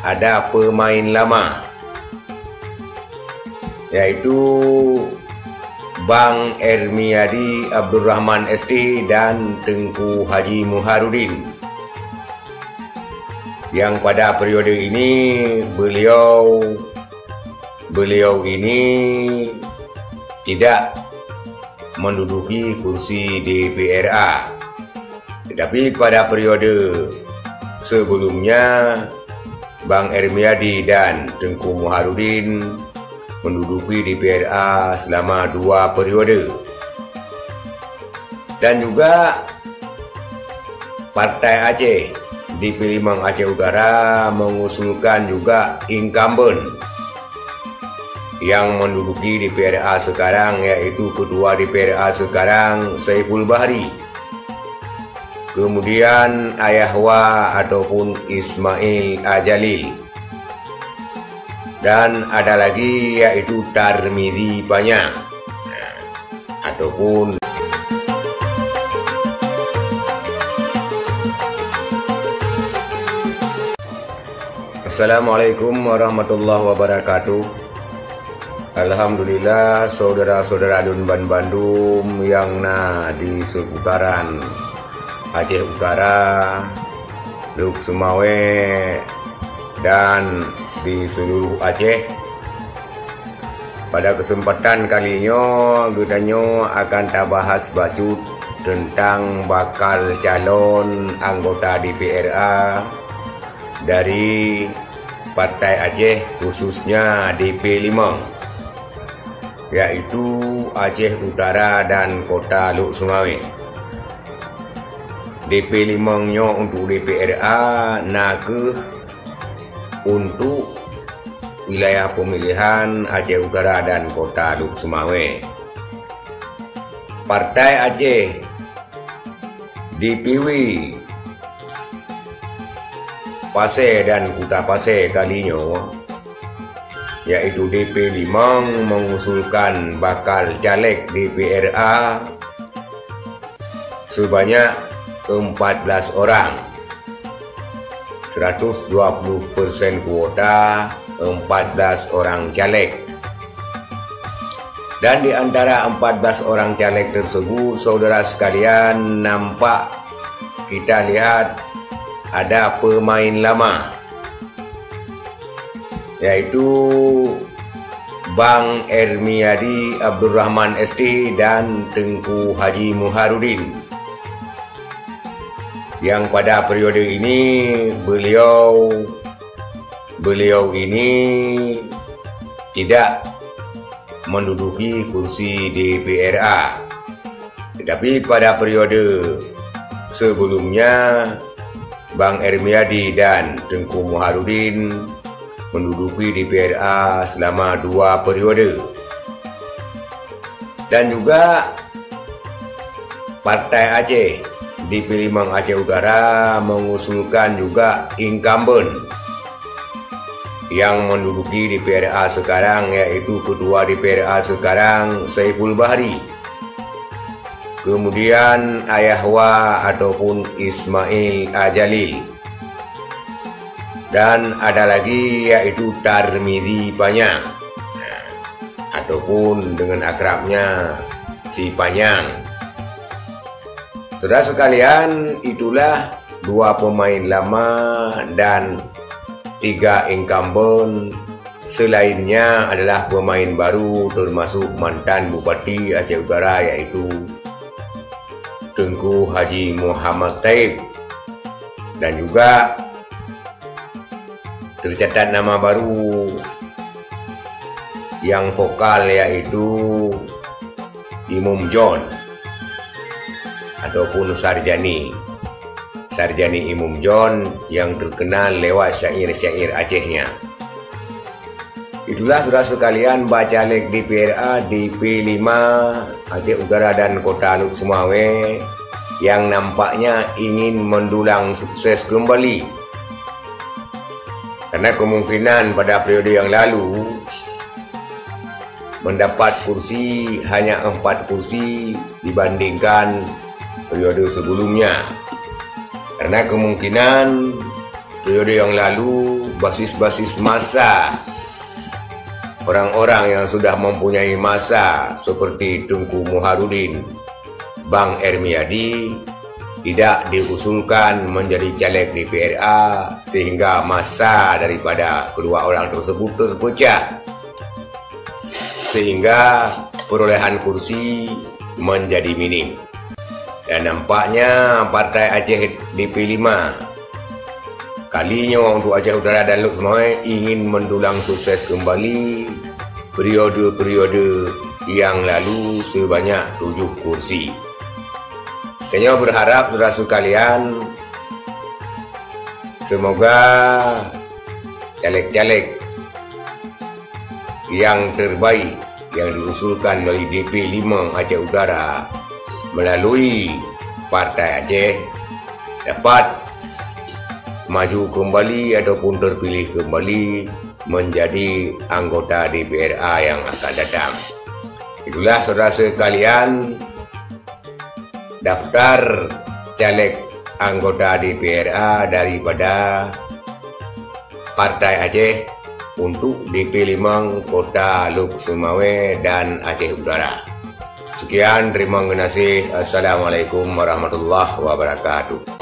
ada pemain lama, yaitu Bang Ermiadi Abdurrahman ST dan Tengku Haji Muharudin, yang pada periode ini beliau ini tidak menduduki kursi DPRA, tetapi pada periode sebelumnya Bang Ermiadi dan Tengku Muharudin menduduki DPRA selama 2 periode. Dan juga Partai Aceh DP5 Aceh Utara mengusulkan juga incumbent yang menduduki DPRA sekarang, yaitu Ketua DPRA sekarang Saiful Bahri, kemudian Ayahwa ataupun Ismail Ajalil, dan ada lagi yaitu Tarmizi Panyang ataupun Assalamualaikum warahmatullahi wabarakatuh. Alhamdulillah, saudara-saudara Dunban Bandung yang di seputaran Aceh Utara, Luk Sumawe, dan di seluruh Aceh. Pada kesempatan kalinya gunanya akan kita bahas bacut tentang bakal calon anggota DPRA dari Partai Aceh, khususnya DP5, yaitu Aceh Utara dan Kota Luk Sumawe. DP5-nya untuk DPRA untuk wilayah pemilihan Aceh Utara dan Kota Luk Sumawe. Partai Aceh DPW Pasir dan Kuta Pasir kalinya, yaitu DP5 mengusulkan bakal caleg DPRA sebanyak 14 orang, 120% kuota 14 orang caleg. Dan di antara 14 orang caleg tersebut, saudara sekalian, nampak kita lihat ada pemain lama, yaitu Bang Ermiadi Abdurrahman ST dan Tengku Haji Muharudin, yang pada periode ini beliau ini tidak menduduki kursi DPRA, tetapi pada periode sebelumnya Bang Ermiadi dan Tengku Muharudin menduduki DPRA selama 2 periode. Dan juga Partai Aceh DP5 Aceh Utara mengusulkan juga incumbent yang menduduki DPRA sekarang, yaitu Ketua DPRA sekarang Saiful Bahri, kemudian Ayahwa ataupun Ismail Ajalil, dan ada lagi yaitu Tarmizi Panyang ataupun dengan akrabnya si Panyang. Saudara sekalian, itulah 2 pemain lama dan 3 incumbent. Selainnya adalah pemain baru, termasuk mantan Bupati Aceh Utara, yaitu Tengku Haji Muhammad Taib, dan juga tercatat nama baru yang vokal, yaitu Imam John ataupun Sarjani Imam John, yang terkenal lewat syair-syair Acehnya. Itulah saudara sekalian bacalek DPRA DP5 Aceh Utara dan Kota Luk Sumawe yang nampaknya ingin mendulang sukses kembali, karena kemungkinan pada periode yang lalu mendapat kursi hanya 4 kursi dibandingkan periode sebelumnya. Karena kemungkinan periode yang lalu basis-basis massa, orang-orang yang sudah mempunyai massa seperti Tunku Muharudin, Bang Ermiadi tidak diusulkan menjadi caleg DPRA sehingga massa daripada kedua orang tersebut terpecah sehingga perolehan kursi menjadi minim. Dan nampaknya Partai Aceh DP5 kalinya untuk Aceh Utara dan Luk Semawe ingin mendulang sukses kembali periode-periode yang lalu sebanyak 7 kursi. Kayaknya berharap saudara sekalian, semoga caleg-caleg yang terbaik yang diusulkan oleh DP5 Aceh Utara melalui Partai Aceh dapat maju kembali ataupun terpilih kembali menjadi anggota DPRA yang akan datang. Itulah saudara sekalian daftar caleg anggota DPRA daripada Partai Aceh untuk DP5 Kota Luk Semawe dan Aceh Utara. Sekian, terima kasih. Assalamualaikum warahmatullahi wabarakatuh.